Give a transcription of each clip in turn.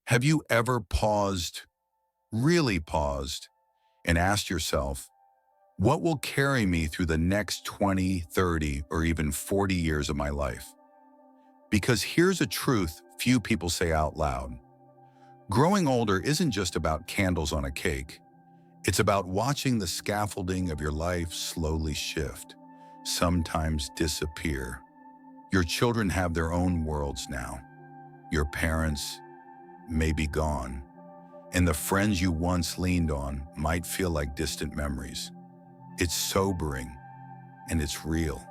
Have you ever paused, really paused, and asked yourself, what will carry me through the next 20, 30, or even 40 years of my life? Because here's a truth few people say out loud. Growing older isn't just about candles on a cake. It's about watching the scaffolding of your life slowly shift, sometimes disappear. Your children have their own worlds now. Your parents may be gone, and the friends you once leaned on might feel like distant memories. It's sobering, and it's real.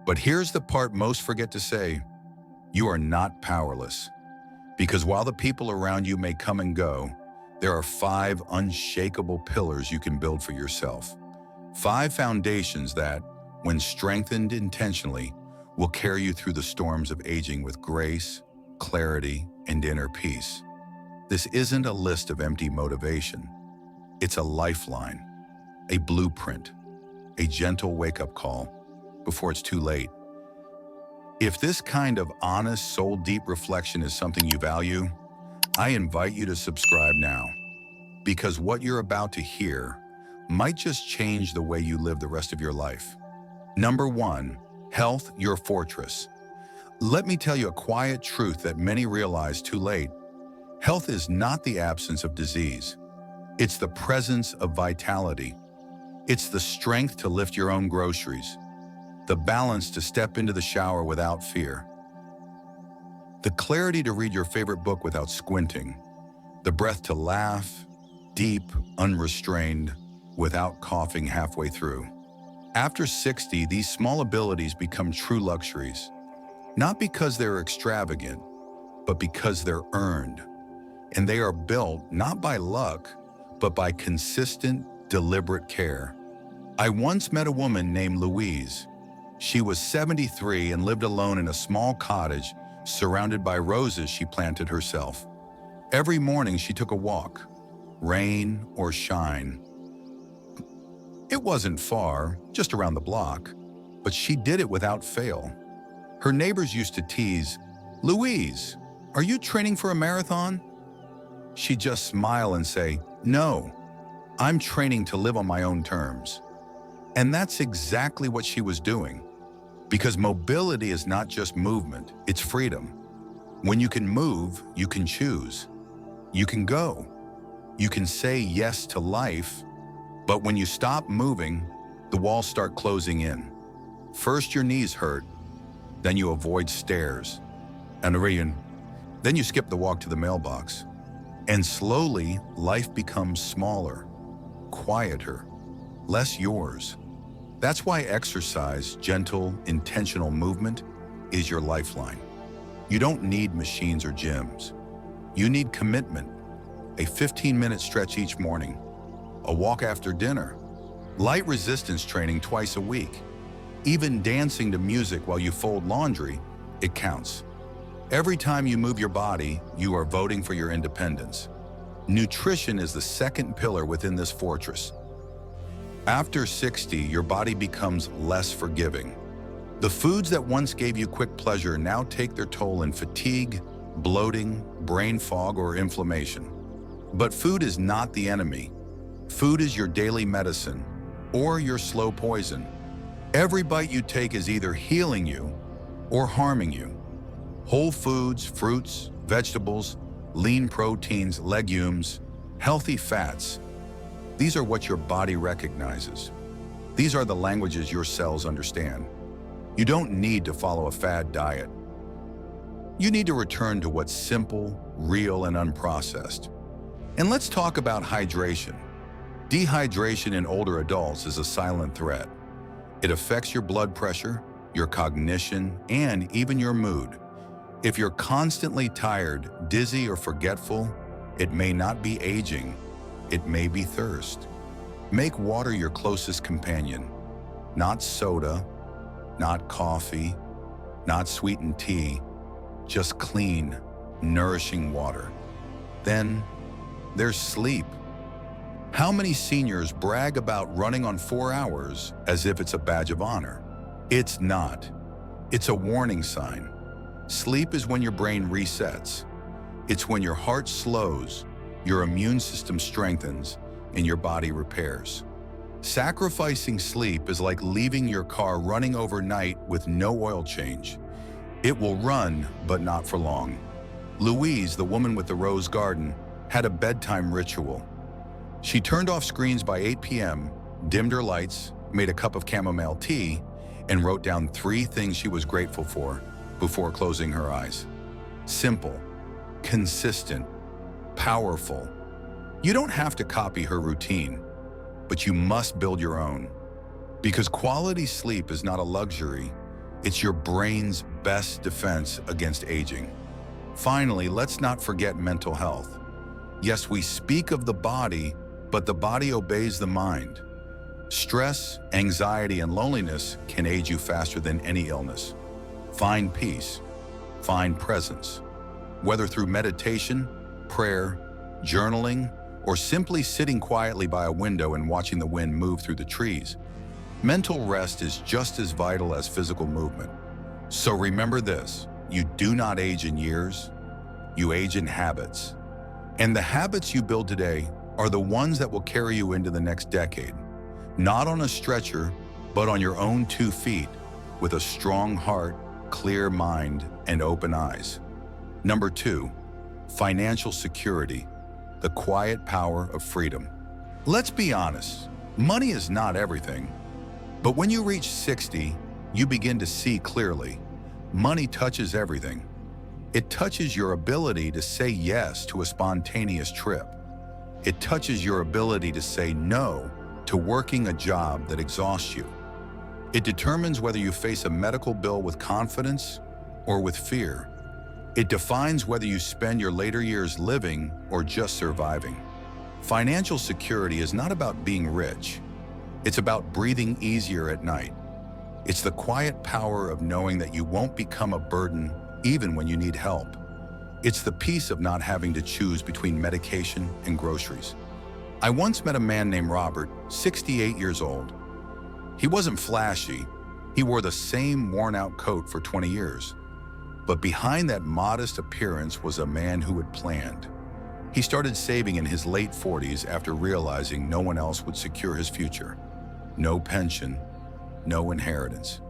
But here's the part most forget to say. You are not powerless. Because while the people around you may come and go, there are 5 unshakable pillars you can build for yourself. 5 foundations that, when strengthened intentionally, will carry you through the storms of aging with grace, clarity, and inner peace. This isn't a list of empty motivation. It's a lifeline, a blueprint, a gentle wake-up call before it's too late. If this kind of honest, soul-deep reflection is something you value, I invite you to subscribe now, because what you're about to hear might just change the way you live the rest of your life. Number 1, health, your fortress. Let me tell you a quiet truth that many realize too late. Health is not the absence of disease. It's the presence of vitality. It's the strength to lift your own groceries, the balance to step into the shower without fear, the clarity to read your favorite book without squinting, the breath to laugh, deep, unrestrained, without coughing halfway through. After 60, these small abilities become true luxuries, not because they're extravagant, but because they're earned. And they are built not by luck, but by consistent, deliberate care. I once met a woman named Louise. She was 73 and lived alone in a small cottage surrounded by roses she planted herself. Every morning she took a walk, rain or shine. It wasn't far, just around the block, but she did it without fail. Her neighbors used to tease, "Louise, are you training for a marathon?" She'd just smile and say, "No, I'm training to live on my own terms." And that's exactly what she was doing. Because mobility is not just movement, it's freedom. When you can move, you can choose. You can go. You can say yes to life, but when you stop moving, the walls start closing in. First your knees hurt, then you avoid stairs, and then you skip the walk to the mailbox. And slowly, life becomes smaller, quieter, less yours. That's why exercise, gentle, intentional movement, is your lifeline. You don't need machines or gyms. You need commitment, a 15-minute stretch each morning, a walk after dinner, light resistance training twice a week, even dancing to music while you fold laundry, it counts. Every time you move your body, you are voting for your independence. Nutrition is the second pillar within this fortress. After 60, your body becomes less forgiving. The foods that once gave you quick pleasure now take their toll in fatigue, bloating, brain fog, or inflammation. But food is not the enemy. Food is your daily medicine, or your slow poison. Every bite you take is either healing you or harming you. Whole foods, fruits, vegetables, lean proteins, legumes, healthy fats. These are what your body recognizes. These are the languages your cells understand. You don't need to follow a fad diet. You need to return to what's simple, real, and unprocessed. And let's talk about hydration. Dehydration in older adults is a silent threat. It affects your blood pressure, your cognition, and even your mood. If you're constantly tired, dizzy, or forgetful, it may not be aging. It may be thirst. Make water your closest companion. Not soda, not coffee, not sweetened tea, just clean, nourishing water. Then there's sleep. How many seniors brag about running on 4 hours as if it's a badge of honor? It's not. It's a warning sign. Sleep is when your brain resets. It's when your heart slows, your immune system strengthens, and your body repairs. Sacrificing sleep is like leaving your car running overnight with no oil change. It will run, but not for long. Louise, the woman with the rose garden, had a bedtime ritual. She turned off screens by 8 p.m., dimmed her lights, made a cup of chamomile tea, and wrote down 3 things she was grateful for before closing her eyes. Simple, consistent, powerful. You don't have to copy her routine, but you must build your own. Because quality sleep is not a luxury, it's your brain's best defense against aging. Finally, let's not forget mental health. Yes, we speak of the body, but the body obeys the mind. Stress, anxiety, and loneliness can age you faster than any illness. Find peace, find presence. Whether through meditation, prayer, journaling, or simply sitting quietly by a window and watching the wind move through the trees, mental rest is just as vital as physical movement. So remember this, you do not age in years, you age in habits. And the habits you build today are the ones that will carry you into the next decade. Not on a stretcher, but on your own 2 feet, with a strong heart, clear mind, and open eyes. Number 2, financial security, the quiet power of freedom. Let's be honest, money is not everything. But when you reach 60, you begin to see clearly. Money touches everything. It touches your ability to say yes to a spontaneous trip. It touches your ability to say no to working a job that exhausts you. It determines whether you face a medical bill with confidence or with fear. It defines whether you spend your later years living or just surviving. Financial security is not about being rich. It's about breathing easier at night. It's the quiet power of knowing that you won't become a burden even when you need help. It's the peace of not having to choose between medication and groceries. I once met a man named Robert, 68 years old. He wasn't flashy. He wore the same worn-out coat for 20 years. But behind that modest appearance was a man who had planned. He started saving in his late 40s after realizing no one else would secure his future. No pension, no inheritance.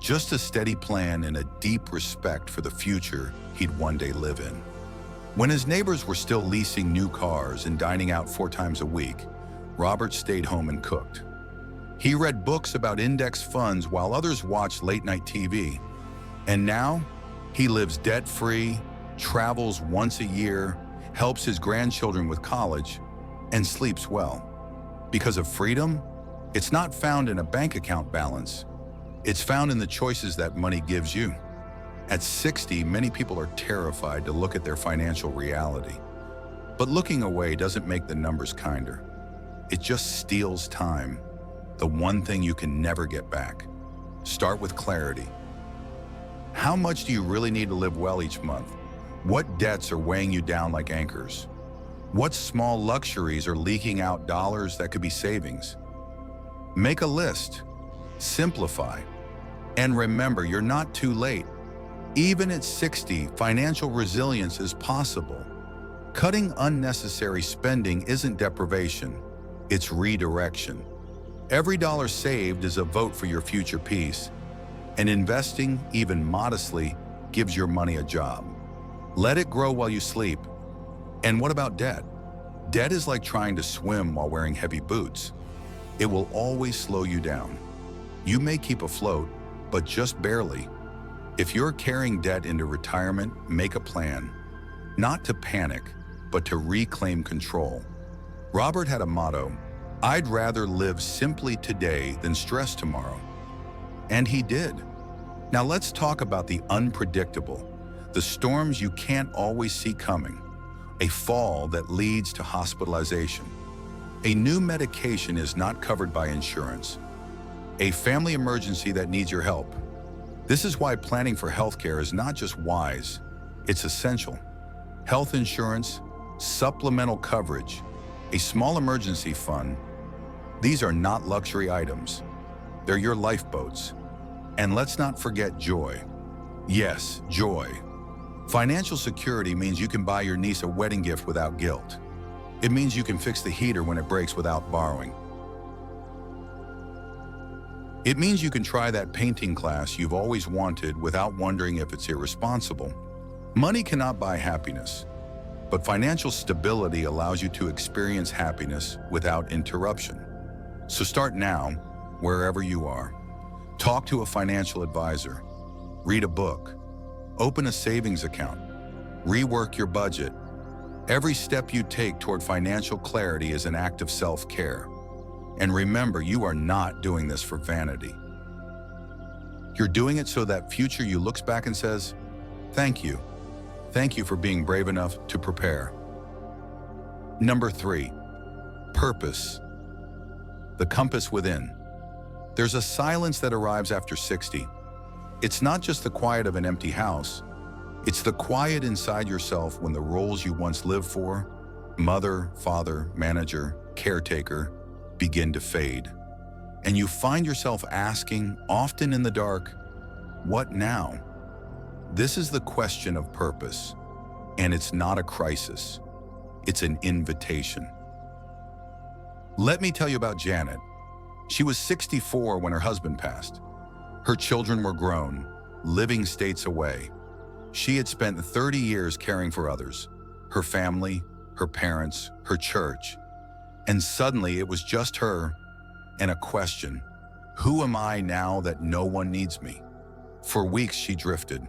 Just a steady plan and a deep respect for the future he'd one day live in. When his neighbors were still leasing new cars and dining out 4 times a week, Robert stayed home and cooked. He read books about index funds while others watched late-night TV. And now, he lives debt-free, travels once a year, helps his grandchildren with college, and sleeps well. Because of freedom, it's not found in a bank account balance. It's found in the choices that money gives you. At 60, many people are terrified to look at their financial reality. But looking away doesn't make the numbers kinder. It just steals time, the one thing you can never get back. Start with clarity. How much do you really need to live well each month? What debts are weighing you down like anchors? What small luxuries are leaking out dollars that could be savings? Make a list, simplify, and remember, you're not too late. Even at 60, financial resilience is possible. Cutting unnecessary spending isn't deprivation, it's redirection. Every dollar saved is a vote for your future peace, and investing, even modestly, gives your money a job. Let it grow while you sleep. And what about debt? Debt is like trying to swim while wearing heavy boots. It will always slow you down. You may keep afloat, but just barely. If you're carrying debt into retirement, make a plan. Not to panic, but to reclaim control. Robert had a motto, "I'd rather live simply today than stress tomorrow." And he did. Now let's talk about the unpredictable, the storms you can't always see coming, a fall that leads to hospitalization. A new medication is not covered by insurance. A family emergency that needs your help. This is why planning for healthcare is not just wise, it's essential. Health insurance, supplemental coverage, a small emergency fund, these are not luxury items. They're your lifeboats. And let's not forget joy. Yes, joy. Financial security means you can buy your niece a wedding gift without guilt. It means you can fix the heater when it breaks without borrowing. It means you can try that painting class you've always wanted without wondering if it's irresponsible. Money cannot buy happiness, but financial stability allows you to experience happiness without interruption. So start now, wherever you are. Talk to a financial advisor. Read a book. Open a savings account. Rework your budget. Every step you take toward financial clarity is an act of self-care. And remember, you are not doing this for vanity. You're doing it so that future you looks back and says, "Thank you. Thank you for being brave enough to prepare." Number 3, purpose. The compass within. There's a silence that arrives after 60. It's not just the quiet of an empty house. It's the quiet inside yourself when the roles you once lived for, mother, father, manager, caretaker, begin to fade. And you find yourself asking, often in the dark, what now? This is the question of purpose, and it's not a crisis. It's an invitation. Let me tell you about Janet. She was 64 when her husband passed. Her children were grown, living states away. She had spent 30 years caring for others, her family, her parents, her church. And suddenly it was just her and a question: who am I now that no one needs me? For weeks she drifted.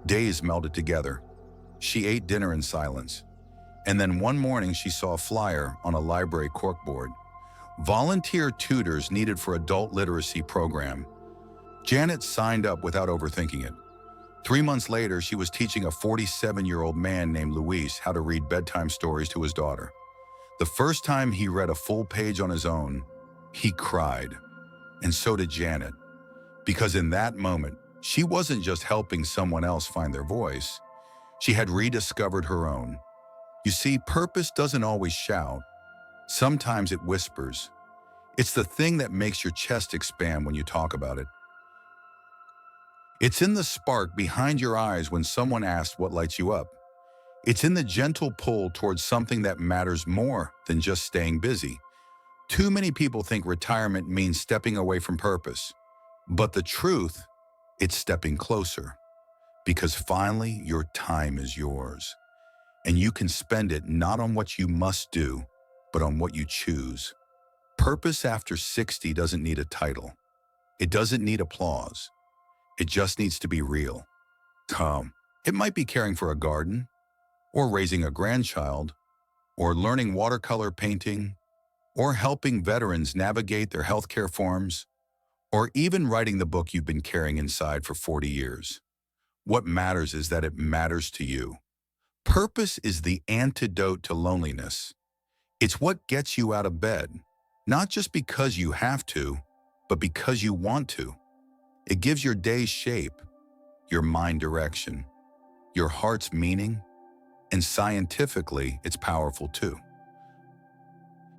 Days melded together. She ate dinner in silence. And then one morning she saw a flyer on a library corkboard. Volunteer tutors needed for adult literacy program. Janet signed up without overthinking it. 3 months later, she was teaching a 47-year-old man named Luis how to read bedtime stories to his daughter. The first time he read a full page on his own, he cried. And so did Janet. Because in that moment, she wasn't just helping someone else find their voice. She had rediscovered her own. You see, purpose doesn't always shout. Sometimes it whispers. It's the thing that makes your chest expand when you talk about it. It's in the spark behind your eyes when someone asks what lights you up. It's in the gentle pull towards something that matters more than just staying busy. Too many people think retirement means stepping away from purpose. But the truth, it's stepping closer. Because finally, your time is yours. And you can spend it not on what you must do, but on what you choose. Purpose after 60 doesn't need a title. It doesn't need applause. It just needs to be real. It might be caring for a garden, or raising a grandchild, or learning watercolor painting, or helping veterans navigate their healthcare forms, or even writing the book you've been carrying inside for 40 years. What matters is that it matters to you. Purpose is the antidote to loneliness. It's what gets you out of bed, not just because you have to, but because you want to. It gives your day shape, your mind direction, your heart's meaning, and scientifically, it's powerful too.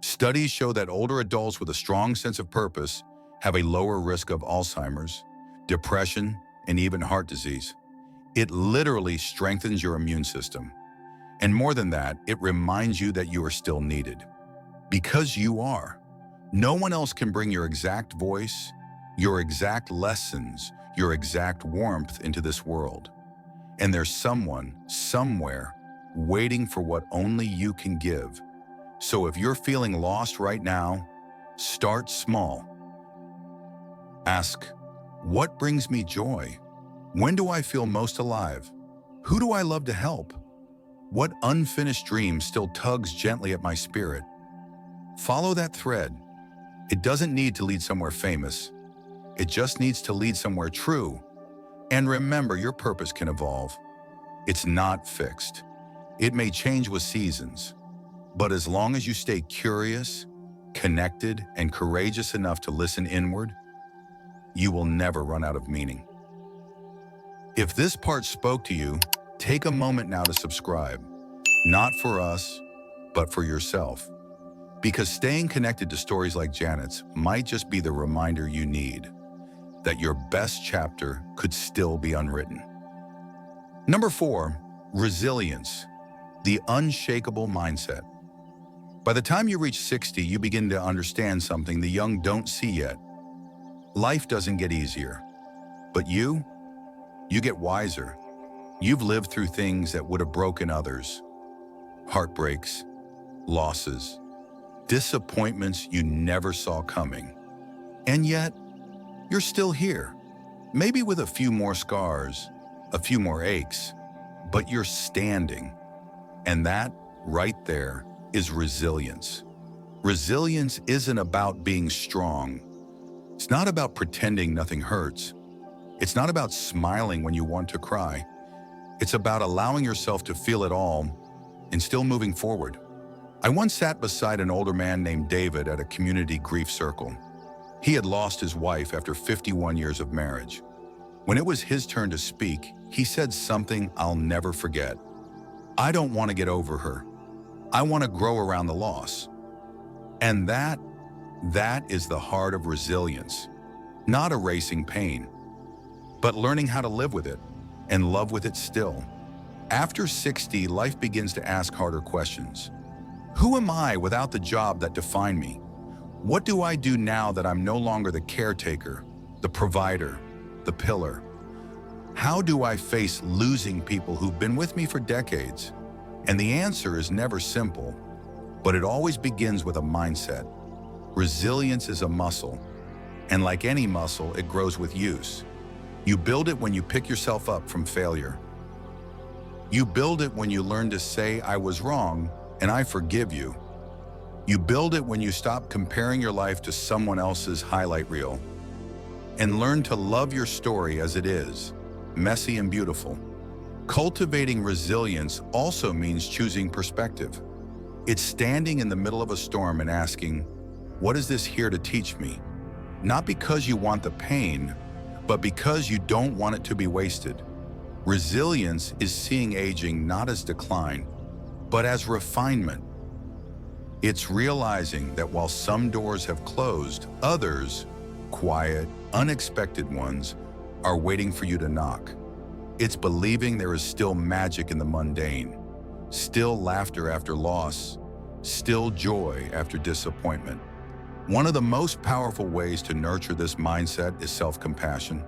Studies show that older adults with a strong sense of purpose have a lower risk of Alzheimer's, depression, and even heart disease. It literally strengthens your immune system. And more than that, it reminds you that you are still needed. Because you are. No one else can bring your exact voice, your exact lessons, your exact warmth into this world. And there's someone, somewhere, waiting for what only you can give. So if you're feeling lost right now, start small. Ask, what brings me joy? When do I feel most alive? Who do I love to help? What unfinished dream still tugs gently at my spirit? Follow that thread. It doesn't need to lead somewhere famous. It just needs to lead somewhere true. And remember, your purpose can evolve. It's not fixed. It may change with seasons. But as long as you stay curious, connected, and courageous enough to listen inward, you will never run out of meaning. If this part spoke to you, take a moment now to subscribe. Not for us, but for yourself. Because staying connected to stories like Janet's might just be the reminder you need that your best chapter could still be unwritten. Number 4, Resilience, the unshakable mindset. By the time you reach 60, you begin to understand something the young don't see yet. Life doesn't get easier, but you get wiser. You've lived through things that would have broken others. Heartbreaks, losses, disappointments you never saw coming. And yet, you're still here. Maybe with a few more scars, a few more aches, but you're standing. And that, right there, is resilience. Resilience isn't about being strong. It's not about pretending nothing hurts. It's not about smiling when you want to cry. It's about allowing yourself to feel it all and still moving forward. I once sat beside an older man named David at a community grief circle. He had lost his wife after 51 years of marriage. When it was his turn to speak, he said something I'll never forget. "I don't want to get over her. I want to grow around the loss." And that is the heart of resilience. Not erasing pain, but learning how to live with it and love with it still. After 60, life begins to ask harder questions. Who am I without the job that defined me? What do I do now that I'm no longer the caretaker, the provider, the pillar? How do I face losing people who've been with me for decades? And the answer is never simple, but it always begins with a mindset. Resilience is a muscle, and like any muscle, it grows with use. You build it when you pick yourself up from failure. You build it when you learn to say, "I was wrong, and I forgive you." You build it when you stop comparing your life to someone else's highlight reel and learn to love your story as it is, messy and beautiful. Cultivating resilience also means choosing perspective. It's standing in the middle of a storm and asking, what is this here to teach me? Not because you want the pain, but because you don't want it to be wasted. Resilience is seeing aging not as decline, but as refinement. It's realizing that while some doors have closed, others, quiet, unexpected ones, are waiting for you to knock. It's believing there is still magic in the mundane, still laughter after loss, still joy after disappointment. One of the most powerful ways to nurture this mindset is self-compassion.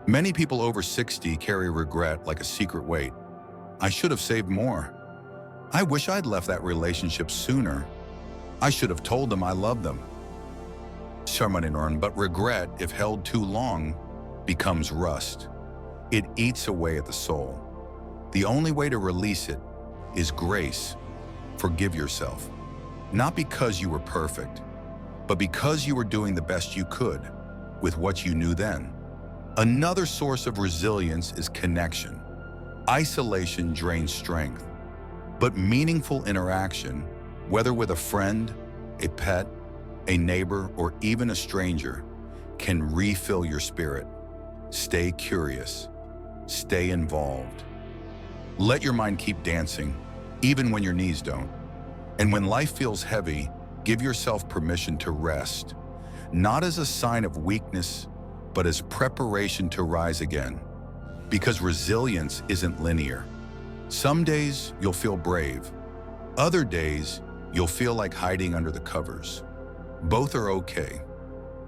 Many people over 60 carry regret like a secret weight. I should have saved more. I wish I'd left that relationship sooner. I should have told them I love them. But regret, if held too long, becomes rust. It eats away at the soul. The only way to release it is grace. Forgive yourself. Not because you were perfect, but because you were doing the best you could with what you knew then. Another source of resilience is connection. Isolation drains strength, but meaningful interaction, whether with a friend, a pet, a neighbor, or even a stranger, can refill your spirit. Stay curious. Stay involved. Let your mind keep dancing, even when your knees don't. And when life feels heavy, give yourself permission to rest, not as a sign of weakness, but as preparation to rise again. Because resilience isn't linear. Some days you'll feel brave. Other days you'll feel like hiding under the covers. Both are okay.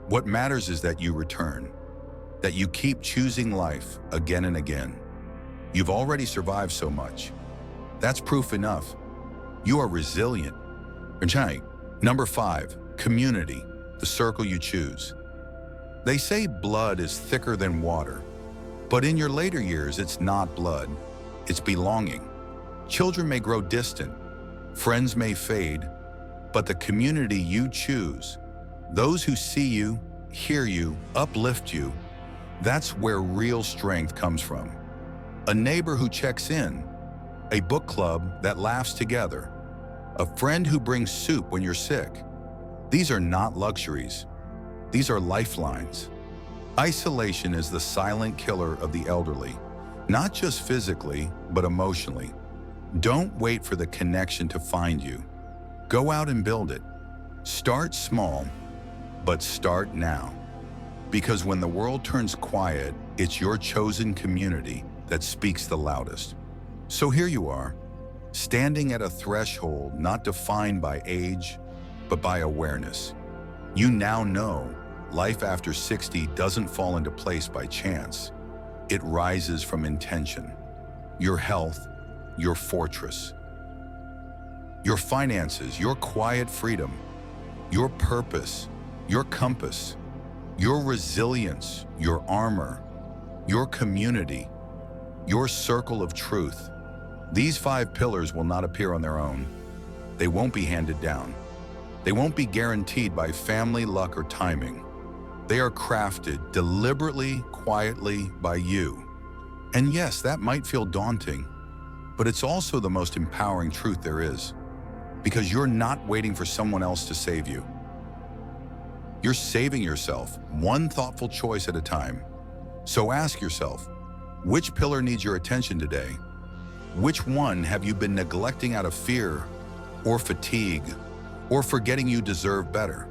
What matters is that you return, that you keep choosing life again and again. You've already survived so much. That's proof enough. You are resilient. Number 5, community, the circle you choose. They say blood is thicker than water, but in your later years, it's not blood, it's belonging. Children may grow distant, friends may fade, but the community you choose, those who see you, hear you, uplift you, that's where real strength comes from. A neighbor who checks in, a book club that laughs together, a friend who brings soup when you're sick. These are not luxuries. These are lifelines. Isolation is the silent killer of the elderly, not just physically, but emotionally. Don't wait for the connection to find you. Go out and build it. Start small, but start now. Because when the world turns quiet, it's your chosen community that speaks the loudest. So here you are, standing at a threshold not defined by age, but by awareness. You now know life after 60 doesn't fall into place by chance. It rises from intention. Your health, your fortress. Your finances, your quiet freedom. Your purpose, your compass. Your resilience, your armor. Your community, your circle of truth. These 5 pillars will not appear on their own. They won't be handed down. They won't be guaranteed by family, luck, or timing. They are crafted deliberately, quietly by you. And yes, that might feel daunting, but it's also the most empowering truth there is, because you're not waiting for someone else to save you. You're saving yourself, one thoughtful choice at a time. So ask yourself, which pillar needs your attention today? Which one have you been neglecting out of fear or fatigue or forgetting you deserve better?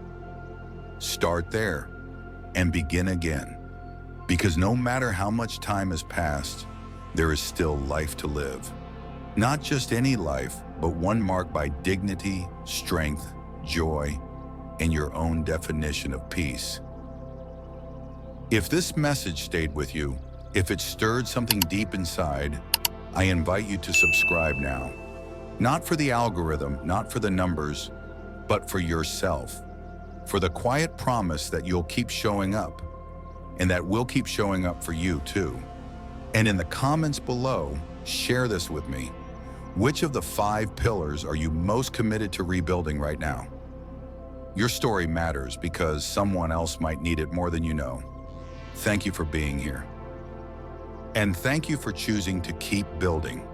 Start there and begin again. Because no matter how much time has passed, there is still life to live. Not just any life, but one marked by dignity, strength, joy, and your own definition of peace. If this message stayed with you, if it stirred something deep inside, I invite you to subscribe now. Not for the algorithm, not for the numbers, but for yourself. For the quiet promise that you'll keep showing up, and that we'll keep showing up for you too. And in the comments below, share this with me. Which of the 5 pillars are you most committed to rebuilding right now? Your story matters because someone else might need it more than you know. Thank you for being here. And thank you for choosing to keep building.